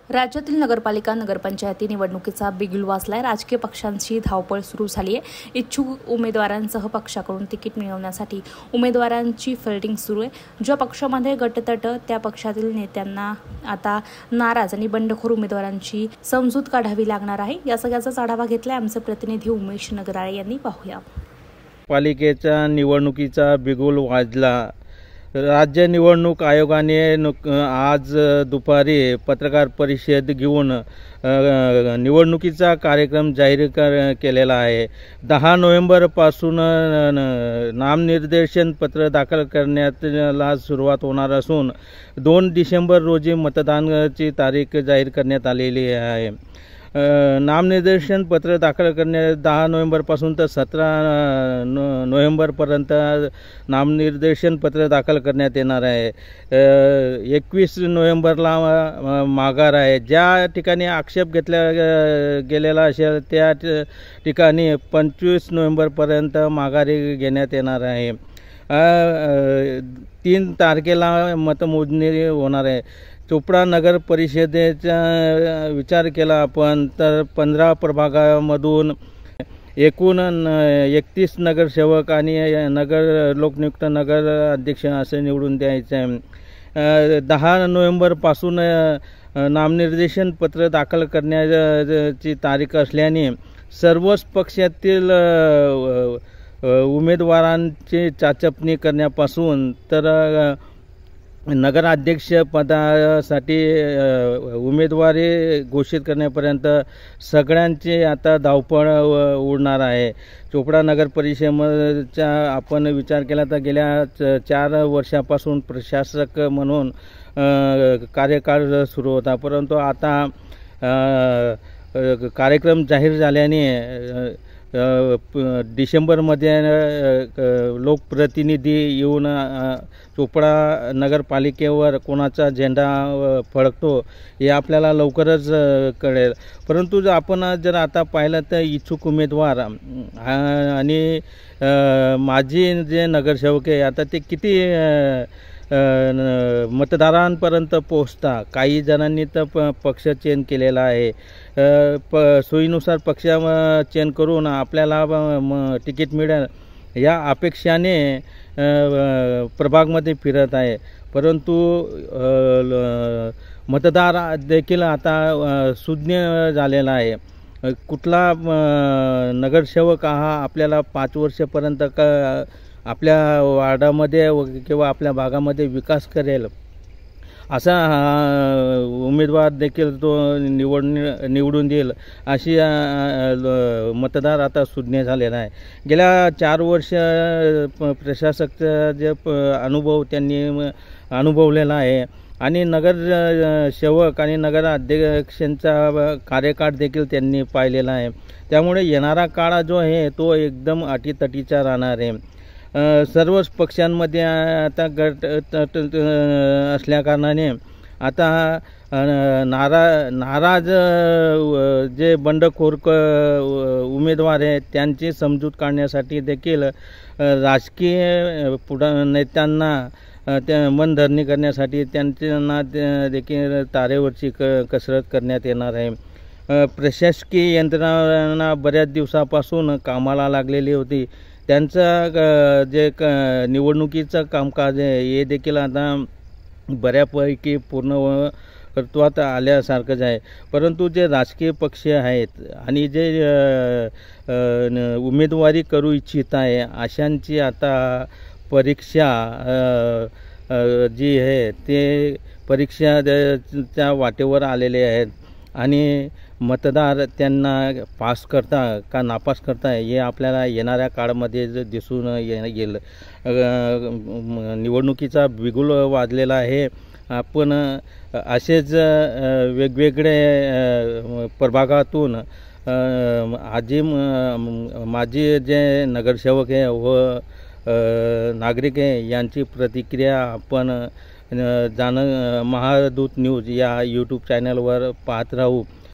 राज्यातील नगरपालिका नगरपंचायती निवडणुकीचा बिगुल वाजलाय। राजकीय पक्षांची धावपळ सुरू झाली आहे। इच्छुक उमेदवारांसह पक्षाकडून तिकीट मिळवण्यासाठी उमेदवारांची फिल्डिंग सुरू आहे। ज्या पक्षामध्ये गटतट त्या पक्षातील नेत्यांना आता नाराज आणि बंडखोर उमेदवारांची समजूत काढावी लागणार आहे। या सगळ्याचा आढावा घेतलाय आमचे प्रतिनिधी उमेश नगराळे यांनी। पाहूया। पालिकेच्या निवडणुकीचा बिगुल वाजला। राज्य निवडणूक आयोगाने आज दुपारी पत्रकार परिषद घेऊन निवडणुकीचा कार्यक्रम जाहीर केलेला आहे। 10 नोव्हेंबरपासून नामनिर्देशन पत्र दाखल करण्याला सुरुवात होणार असून 2 डिसेंबर रोजी मतदानाची तारीख जाहीर करण्यात आलेली आहे। नामनिर्देशन पत्र दाखल करणे 10 नोव्हेंबरपासून तर 17 नोव्हेंबरपर्यंत नामनिर्देशन पत्र दाखल करण्यात येणार आहे। 21 नोव्हेंबरला माघार आहे। ज्या ठिकाणी आक्षेप घेतला गेलेला असेल त्या ठिकाणी 25 नोव्हेंबरपर्यंत माघारी घेण्यात येणार आहे। 3 तारखेला मतमोजणी होणार आहे। चोपडा नगर परिषदेचा विचार केला आपण तर 15 प्रभागामधून एकूण 31 नगरसेवक आणि लोकनियुक्त नगर अध्यक्ष असे निवडून द्यायचे आहे। 10 नोव्हेंबरपासून नामनिर्देशन पत्र दाखल करण्याची तारीख असल्याने सर्वच पक्षातील उमेदवारांची चाचपणी करण्यापासून तर नगराध्यक्ष पदासाठी उमेदवारी घोषित करण्यापर्यंत सगळ्यांची आता धावपळ उडणार आहे। चोपडा नगर परिषदेचा आपण विचार केला तर गेल्या 4 वर्षापासून प्रशासक म्हणून कार्यकाळ सुरू होता, परंतु आता कार्यक्रम जाहीर झाल्याने डिसेंबरमध्ये लोकप्रतिनिधी येऊन चोपडा नगरपालिकेवर कोणाचा झेंडा फडकतो हे आपल्याला लवकरच कळेल। परंतु आपण जर आता पाहिलं तर इच्छुक उमेदवार आणि माजी जे नगरसेवक आहे आता ते किती मतदारांपर्यंत पोहोचता। काही जणांनी तर पक्ष चेंज केलेला आहे। सोयीनुसार पक्ष चेंज करून आपल्याला तिकीट मिळेल या अपेक्षाने प्रभागमध्ये फिरत आहे, परंतु मतदार देखील आता सुज्ञ झालेला आहे। कुठला नगरसेवक हा आपल्याला 5 वर्षापर्यंत आपल्या वार्डामध्ये किंवा आपल्या भागामध्ये विकास करेल असा उमेदवार देखील तो निवडून देईल अशी मतदार आता सुज्ञ झालेला आहे। गेल्या 4 वर्ष प्रशासकाचा जे अनुभव त्यांनी अनुभवलेला आहे आणि नगरसेवक आणि नगराध्यक्षांचा कार्यकाळ देखील त्यांनी पाहिलेला आहे। त्यामुळे येणारा काळ जो आहे तो एकदम अटीतटीचा राहणार आहे। सर्वच पक्षांमध्ये आता गट असल्याकारणाने आता नाराज जे बंडखोर उमेदवार आहेत त्यांची समजूत काढण्यासाठी देखील राजकीय नेत्यांना त्या मनधरणी करण्यासाठी त्यांना देखील तारेवरची कसरत करण्यात येणार आहे। प्रशासकीय यंत्रणा बऱ्याच दिवसापासून कामाला लागलेली होती। त्यांचं जे निवडणुकीचं कामकाज आहे हे देखील आता बऱ्यापैकी पूर्णत्वात आल्यासारखंच आहे, परंतु जे राजकीय पक्ष आहेत आणि जे उमेदवारी करू इच्छित आहे अशांची आता परीक्षा जी आहे ते परीक्षाच्या वाटेवर आलेले आहेत आणि मतदार त्यांना पास करता का नापास करता हे आपल्याला येणाऱ्या काळामध्ये दिसून येईल। निवडणुकीचा बिगुल वाजलेला आहे। आपण असेच वेगवेगळे प्रभागातून माजी जे नगरसेवक आहे व नागरिक आहे यांची प्रतिक्रिया आपण महादूत न्यूज या यूट्यूब चॅनलवर पाहत राहू।